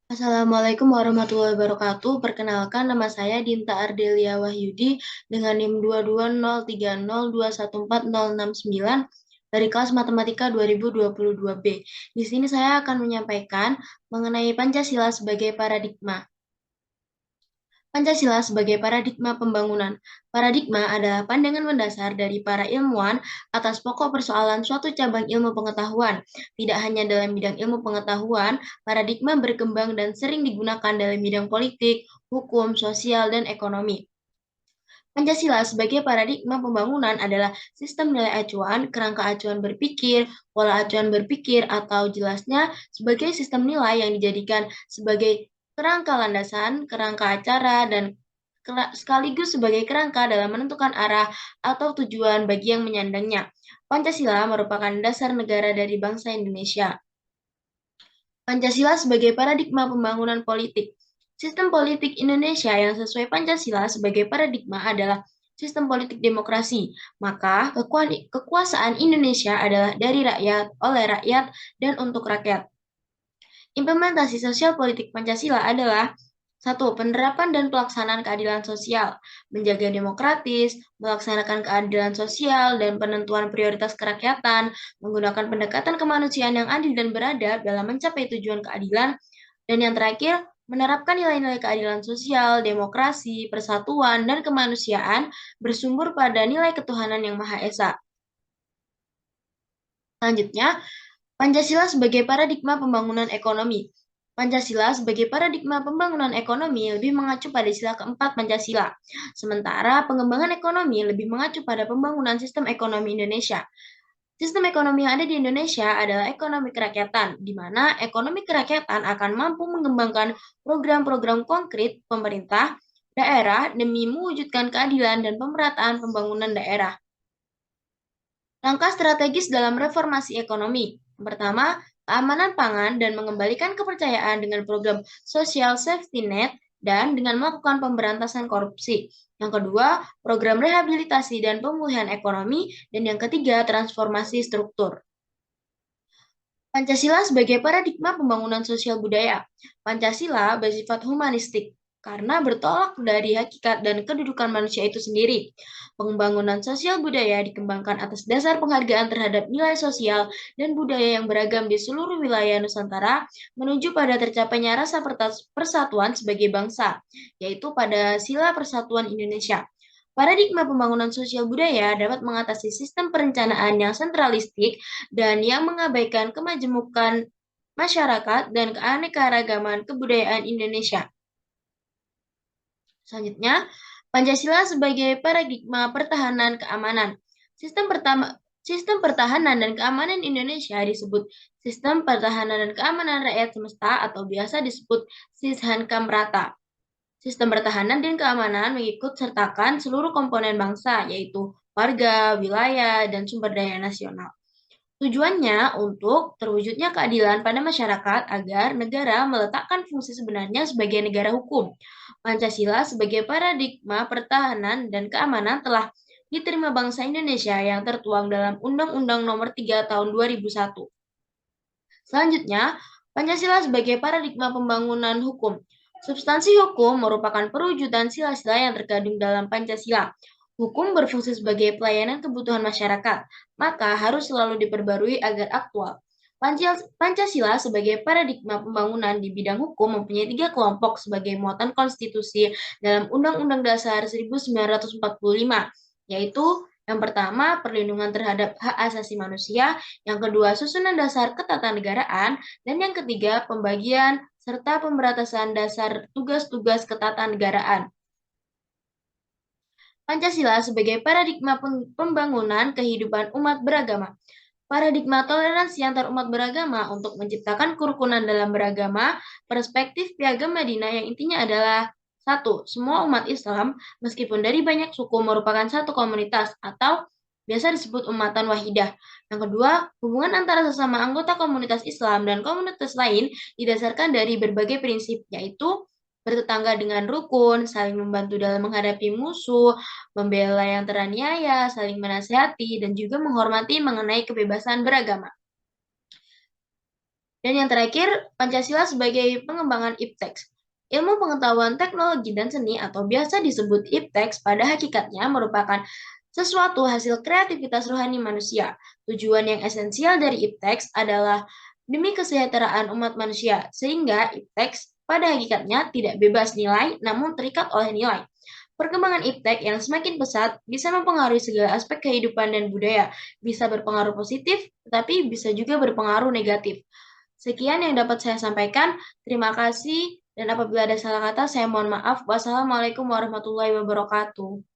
Assalamualaikum warahmatullahi wabarakatuh. Perkenalkan, nama saya Dinta Ardelia Wahyudi dengan NIM 22030214069 dari kelas Matematika 2022B. Di sini saya akan menyampaikan mengenai Pancasila sebagai paradigma. Pancasila sebagai paradigma pembangunan. Paradigma adalah pandangan mendasar dari para ilmuwan atas pokok persoalan suatu cabang ilmu pengetahuan. Tidak hanya dalam bidang ilmu pengetahuan, paradigma berkembang dan sering digunakan dalam bidang politik, hukum, sosial, dan ekonomi. Pancasila sebagai paradigma pembangunan adalah sistem nilai acuan, kerangka acuan berpikir, pola acuan berpikir, atau jelasnya sebagai sistem nilai yang dijadikan sebagai kerangka landasan, kerangka acara, dan sekaligus sebagai kerangka dalam menentukan arah atau tujuan bagi yang menyandangnya. Pancasila merupakan dasar negara dari bangsa Indonesia. Pancasila sebagai paradigma pembangunan politik. Sistem politik Indonesia yang sesuai Pancasila sebagai paradigma adalah sistem politik demokrasi. Maka, kekuasaan Indonesia adalah dari rakyat, oleh rakyat, dan untuk rakyat. Implementasi sosial politik Pancasila adalah satu, penerapan dan pelaksanaan keadilan sosial, menjaga demokratis, melaksanakan keadilan sosial dan penentuan prioritas kerakyatan, menggunakan pendekatan kemanusiaan yang adil dan beradab dalam mencapai tujuan keadilan, dan yang terakhir, menerapkan nilai-nilai keadilan sosial, demokrasi, persatuan, dan kemanusiaan bersumber pada nilai ketuhanan yang Maha Esa. Selanjutnya, Pancasila sebagai paradigma pembangunan ekonomi. Pancasila sebagai paradigma pembangunan ekonomi lebih mengacu pada sila keempat Pancasila, sementara pengembangan ekonomi lebih mengacu pada pembangunan sistem ekonomi Indonesia. Sistem ekonomi yang ada di Indonesia adalah ekonomi kerakyatan, di mana ekonomi kerakyatan akan mampu mengembangkan program-program konkret pemerintah daerah demi mewujudkan keadilan dan pemerataan pembangunan daerah. Langkah strategis dalam reformasi ekonomi. Pertama, keamanan pangan dan mengembalikan kepercayaan dengan program social safety net dan dengan melakukan pemberantasan korupsi. Yang kedua, program rehabilitasi dan pemulihan ekonomi. Dan yang ketiga, transformasi struktur. Pancasila sebagai paradigma pembangunan sosial budaya. Pancasila bersifat humanistik karena bertolak dari hakikat dan kedudukan manusia itu sendiri. Pembangunan sosial budaya dikembangkan atas dasar penghargaan terhadap nilai sosial dan budaya yang beragam di seluruh wilayah Nusantara menuju pada tercapainya rasa persatuan sebagai bangsa, yaitu pada sila persatuan Indonesia. Paradigma pembangunan sosial budaya dapat mengatasi sistem perencanaan yang sentralistik dan yang mengabaikan kemajemukan masyarakat dan keanekaragaman kebudayaan Indonesia. Selanjutnya, Pancasila sebagai paradigma pertahanan keamanan. Sistem pertahanan dan keamanan Indonesia disebut Sistem Pertahanan dan Keamanan Rakyat Semesta atau biasa disebut Sishankam-Rata. Sistem pertahanan dan keamanan mengikut sertakan seluruh komponen bangsa, yaitu warga, wilayah, dan sumber daya nasional. Tujuannya untuk terwujudnya keadilan pada masyarakat agar negara meletakkan fungsi sebenarnya sebagai negara hukum. Pancasila sebagai paradigma pertahanan dan keamanan telah diterima bangsa Indonesia yang tertuang dalam Undang-Undang Nomor 3 Tahun 2001. Selanjutnya, Pancasila sebagai paradigma pembangunan hukum. Substansi hukum merupakan perwujudan sila-sila yang terkandung dalam Pancasila. Hukum berfungsi sebagai pelayanan kebutuhan masyarakat, maka harus selalu diperbarui agar aktual. Pancasila sebagai paradigma pembangunan di bidang hukum mempunyai tiga kelompok sebagai muatan konstitusi dalam Undang-Undang Dasar 1945, yaitu yang pertama, perlindungan terhadap hak asasi manusia, yang kedua, susunan dasar ketatanegaraan, dan yang ketiga, pembagian serta pemberantasan dasar tugas-tugas ketatanegaraan. Pancasila sebagai paradigma pembangunan kehidupan umat beragama. Paradigma toleransi antar umat beragama untuk menciptakan kerukunan dalam beragama, perspektif Piagam Madinah yang intinya adalah satu, semua umat Islam, meskipun dari banyak suku, merupakan satu komunitas atau biasa disebut umatan wahidah. Yang kedua, hubungan antara sesama anggota komunitas Islam dan komunitas lain didasarkan dari berbagai prinsip, yaitu bertetangga dengan rukun, saling membantu dalam menghadapi musuh, membela yang teraniaya, saling menasihati, dan juga menghormati mengenai kebebasan beragama. Dan yang terakhir, Pancasila sebagai pengembangan ipteks. Ilmu pengetahuan teknologi dan seni atau biasa disebut ipteks pada hakikatnya merupakan sesuatu hasil kreativitas rohani manusia. Tujuan yang esensial dari ipteks adalah demi kesejahteraan umat manusia, sehingga ipteks pada hakikatnya tidak bebas nilai namun terikat oleh nilai. Perkembangan iptek yang semakin pesat bisa mempengaruhi segala aspek kehidupan dan budaya, bisa berpengaruh positif, tetapi bisa juga berpengaruh negatif. Sekian yang dapat saya sampaikan. Terima kasih, dan apabila ada salah kata, saya mohon maaf. Wassalamualaikum warahmatullahi wabarakatuh.